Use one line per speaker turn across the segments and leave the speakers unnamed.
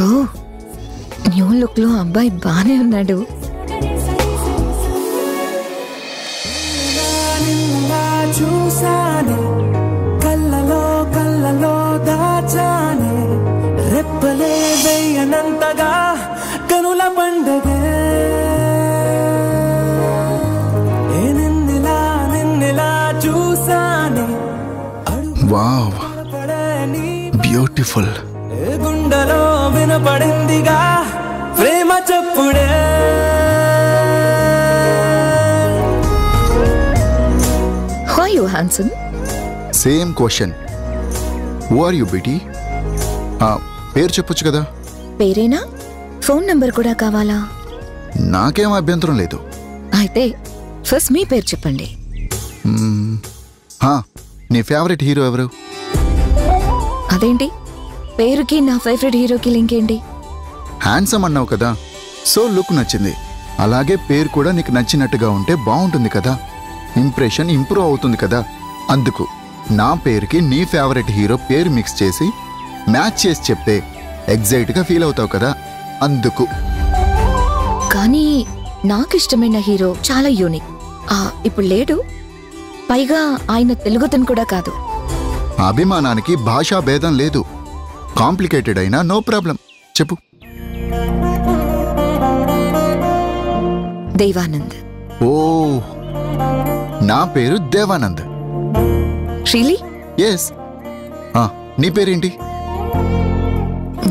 ఓ, new look లో అబ్బాయి బానే ఉన్నాడు.
చూసానే కళ్ళలో కళ్ళలో దాచానే రెప్పలే వేయనంతగా కనుల పండగే నిన్నెలా చూసానే.
Wow, beautiful.
గుండెలో వినపడిందిగా ప్రేమ చెప్పుడే.
Why you handsome?
Same question. Who are you beti? పేరు చెప్పొచ్చు కదా.
పేరేనా? ఫోన్ నంబర్ కూడా కావాలా?
నాకేం అభ్యంతరం లేదు.
అయితే ఫస్ట్ మీ పేరు చెప్పండి.
నీ ఫేవరెట్ హీరో ఎవరు?
అదేంటి, పేరుకి నా ఫేవరెట్ హీరోకి లింక్ ఏంటి?
హ్యాండ్సమ్ అన్నావు కదా, సో లుక్ నచ్చింది. అలాగే పేరు కూడా నీకు నచ్చినట్టుగా ఉంటే బాగుంటుంది కదా, ఇంప్రెషన్ ఇంప్రూవ్ అవుతుంది కదా. అందుకు నా పేరుకి నీ ఫేవరెట్ హీరో పేరు మిక్స్ చేసి మ్యాచ్ చేసి చెప్తే ఎగ్జైట్గా ఫీల్ అవుతావు కదా, అందుకు.
కానీ నాకు ఇష్టమైన హీరో చాలా యూనిక్. ఇప్పుడు లేడు, పైగా ఆయన తెలుగుతను కూడా కాదు.
అభిమానానికి భాషా భేదం లేదు. కాంప్లికేటెడ్ అయినా నో ప్రాబ్లం, చెప్పు.
దేవానంద్.
ఓ, నా పేరు దేవానంద్.
రియలీ?
ఎస్. నీ పేరేంటి?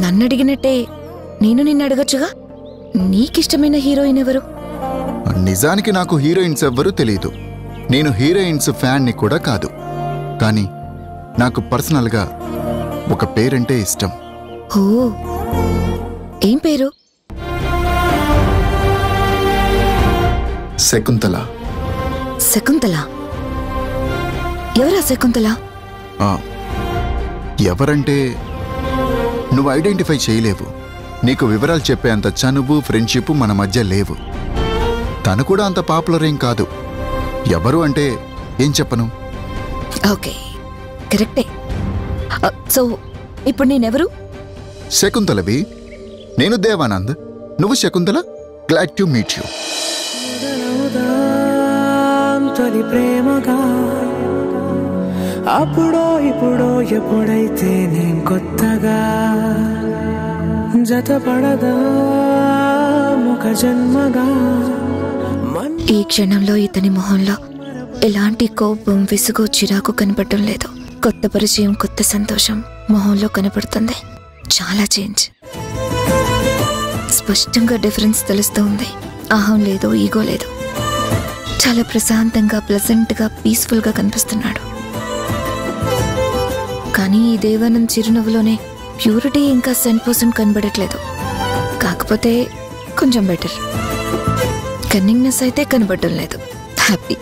నన్ను అడిగినట్టే నేను నిన్ను అడగచ్చుగా. నీకిష్టమైన హీరోయిన్ ఎవరు?
నిజానికి నాకు హీరోయిన్స్ ఎవ్వరూ తెలియదు. నేను హీరోయిన్స్ ఫ్యాన్ని కూడా కాదు. కానీ నాకు పర్సనల్గా ఒక పేరంటే ఇష్టం.
ఓ, ఏం పేరు?
శకుంతల.
శకుంతల? ఎవరా శకుంతల?
ఎవరంటే నువ్వు ఐడెంటిఫై చేయలేవు. నీకు వివరాలు చెప్పేంత చనువు ఫ్రెండ్షిప్ మన మధ్య లేవు. తను కూడా అంత పాపులర్ ఏం కాదు. ఎవరు అంటే ఏం చెప్పను.
ఓకే, కరెక్టే. సో ఇప్పుడు నేనెవరు?
శకుంతలవి. నేను దేవానంద్, నువ్వు Shakuntala. Glad to meet you.
తొలి ప్రేమగా అప్పుడో ఇప్పుడో ఎప్పుడైతే నేను కొత్తగా జతపడదా ముఖ జన్మగా.
ఈ క్షణంలో ఇతని మొహంలో ఎలాంటి కోపం, విసుగు, చిరాకు కనపడటం లేదు. కొత్త పరిచయం, కొత్త సంతోషం మొహంలో కనపడుతుంది. చాలా చేంజ్. స్పష్టంగా డిఫరెన్స్ తెలుస్తూ ఉంది. అహం లేదు, ఈగో లేదు. చాలా ప్రశాంతంగా, ప్లెజెంట్గా, పీస్ఫుల్గా కనిపిస్తున్నాడు. కానీ ఈ దేవానంద్ చిరునవ్వులోనే ప్యూరిటీ ఇంకా 100% కనబడట్లేదు. కాకపోతే కొంచెం బెటర్. కన్నింగ్నెస్ అయితే కనబడటం లేదు. హ్యాపీ.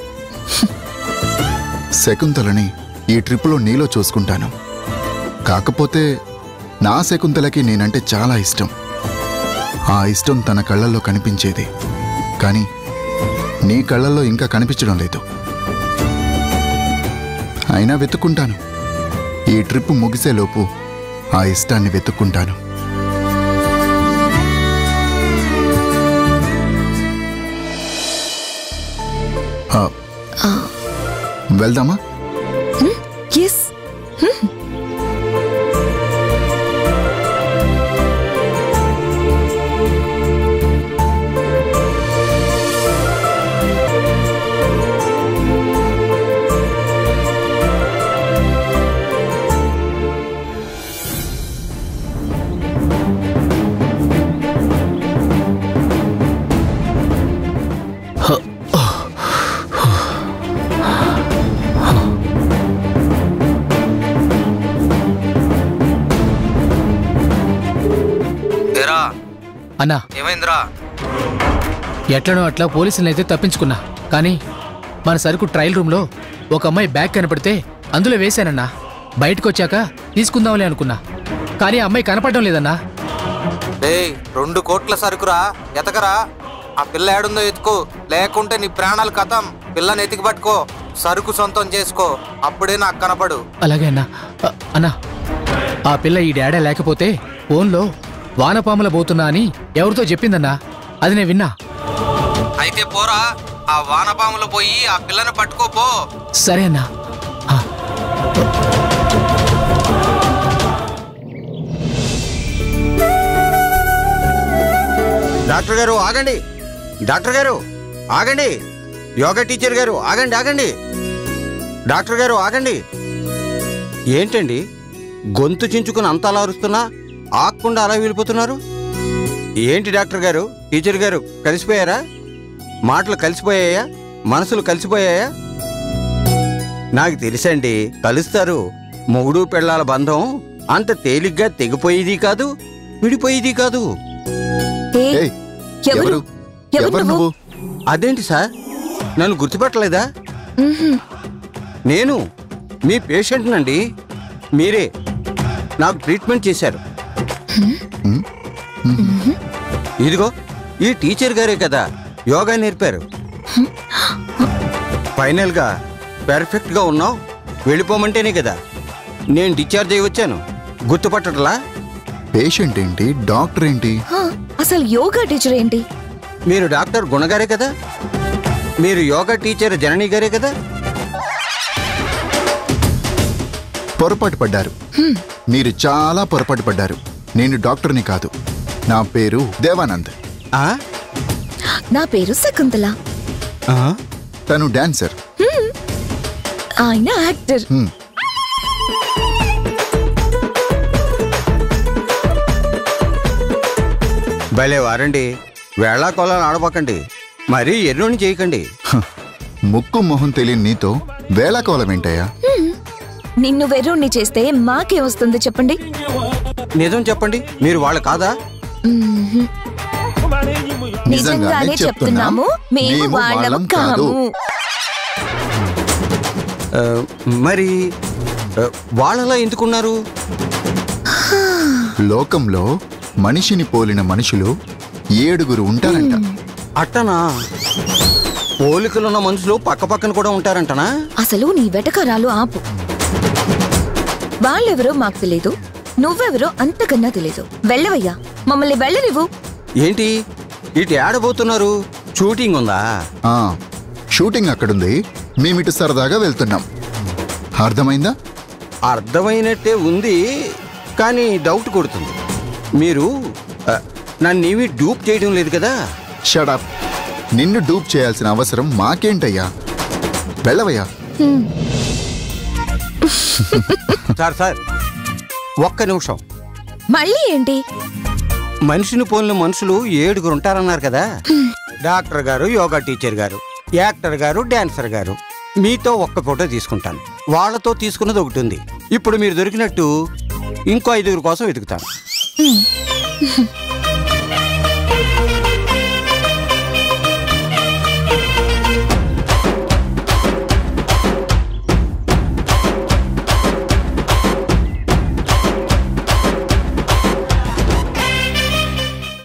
శకుంతలని ఈ ట్రిప్లో నీలో చూసుకుంటాను. కాకపోతే నా శకుంతలకి నేనంటే చాలా ఇష్టం. ఆ ఇష్టం తన కళ్ళల్లో కనిపించేది. కానీ నీ కళ్ళల్లో ఇంకా కనిపించడం లేదు. అయినా వెతుక్కుంటాను. ఈ ట్రిప్ ముగిసేలోపు ఆ ఇష్టాన్ని వెతుక్కుంటాను. వెళ్దామా?
ఎస్.
అన్నా, ఏమైందిరా? ఎట్లనో అట్లా పోలీసులను అయితే తప్పించుకున్నా. కానీ మన సరుకు ట్రయల్ రూమ్లో ఒక అమ్మాయి బ్యాగ్ కనపడితే అందులో వేశానన్నా. బయటకు వచ్చాక తీసుకుందాంలే అనుకున్నా. కానీ ఆ అమ్మాయి కనపడడం లేదన్నా.
2 కోట్ల సరుకురా, ఎతకరా. ఆ పిల్ల ఏడుందో ఎత్తుకో, లేకుంటే నీ ప్రాణాలు కథం. పిల్లని ఎతికి పట్టుకో, సరుకు సొంతం చేసుకో, అప్పుడే నాకు కనపడు.
అలాగే అన్నా. అన్నా, ఆ పిల్ల ఈ డాడా లేకపోతే ఫోన్లో వానపాముల పోతున్నా అని ఎవరితో చెప్పిందన్నా, అది నేను విన్నా.
అయితే పోరా, ఆ వానపాములు పోయి ఆ పిల్లని పట్టుకోపో.
సరే అన్నా.
డాక్టర్ గారు ఆగండి, డాక్టర్ గారు ఆగండి, యోగా టీచర్ గారు ఆగండి, ఆగండి, డాక్టర్ గారు ఆగండి. ఏంటండి గొంతు చించుకుని అంత అలా అరుస్తున్నా ఆగకుండా అలా వెళ్ళిపోతున్నారు? ఏంటి డాక్టర్ గారు, టీచర్ గారు కలిసిపోయారా? మాటలు కలిసిపోయాయా? మనసులు కలిసిపోయాయా? నాకు తెలుసండి, కలుస్తారు. మొగుడు పెళ్ళాల బంధం అంత తేలిగ్గా తెగిపోయేది కాదు, విడిపోయేది కాదు.
ఏయ్, ఎవరు నువ్వు?
అదేంటి సార్, నన్ను గుర్తుపట్టలేదా? నేను మీ పేషెంట్ నండి. మీరే నాకు ట్రీట్మెంట్ చేశారు. ఇదిగో ఈ టీచర్ గారే కదా యోగా నేర్పారు. ఫైనల్గా పెర్ఫెక్ట్గా ఉన్నావు, వెళ్ళిపోమంటేనే కదా నేను డిశ్చార్జ్ అయ్యి వచ్చాను. గుర్తుపట్టట్లా?
పేషెంట్ ఏంటి, డాక్టర్ ఏంటి?
అసలు యోగా టీచర్ ఏంటి?
మీరు డాక్టర్ గుణగారే కదా, మీరు యోగా టీచర్ జనని గారే కదా.
పొరపాటు పడ్డారు, మీరు చాలా పొరపాటు పడ్డారు. నేను డాక్టర్ని కాదు, నా పేరు దేవానంద్.
నా పేరు శకుంతల.
తను డాన్సర్,
ఆయన యాక్టర్.
భలే వారండి, వేళా కొలాలు ఆడబోకండి, మరీ ఎర్రోని చేయకండి.
ముక్కు మొహం తెలియని నీతో వేళాకోలం ఏంటయ్యా?
నిన్ను వెర్రోణ్ణి చేస్తే మాకే వస్తుంది చెప్పండి?
నిజం చెప్పండి, మీరు వాళ్ళు కాదా?
నిజంగానే చెప్తున్నాము, మేము వాళ్ళం కాము.
మరి వాళ్ళలా ఎందుకున్నారు?
లోకంలో మనిషిని పోలిన మనుషులు 7 ఉంటారంట.
అట్టనా? పోలికలున్న మనుషులు పక్క పక్కన కూడా ఉంటారంటనా?
అసలు నీ వెటకరాలు ఆపు. వాళ్ళెవరో మాకు తెలీదు, నువ్వెవరో అంతకన్నా తెలీదు. వెళ్ళవయ్యా, మమ్మల్ని వెళ్ళనివ్వు.
ఏంటి ఇటు ఆడబోతున్నారు? షూటింగ్ ఉందా?
షూటింగ్ అక్కడుంది, మేమిటు సరదాగా వెళ్తున్నాం. అర్థమైందా?
అర్థమైనట్టే ఉంది, కానీ డౌట్ కొడుతుంది. మీరు నన్నేమీ డూప్ చేయడం లేదు కదా?
షడప్, నిన్ను డూప్ చేయాల్సిన అవసరం మాకేంటయ్యా? వెళ్ళవయ్యా.
సార్ ఒక్క నిమిషం.
మళ్ళీ ఏంటి?
మనిషిని పోలిన మనుషులు 7 ఉంటారన్నారు కదా. డాక్టర్ గారు, యోగా టీచర్ గారు, యాక్టర్ గారు, డాన్సర్ గారు. మీతో ఒక్క ఫోటో తీసుకుంటాను, వాళ్ళతో తీసుకున్నది ఒకటి ఉంది. ఇప్పుడు మీరు దొరికినట్టు ఇంకో 5 కోసం వెతుకుతాను.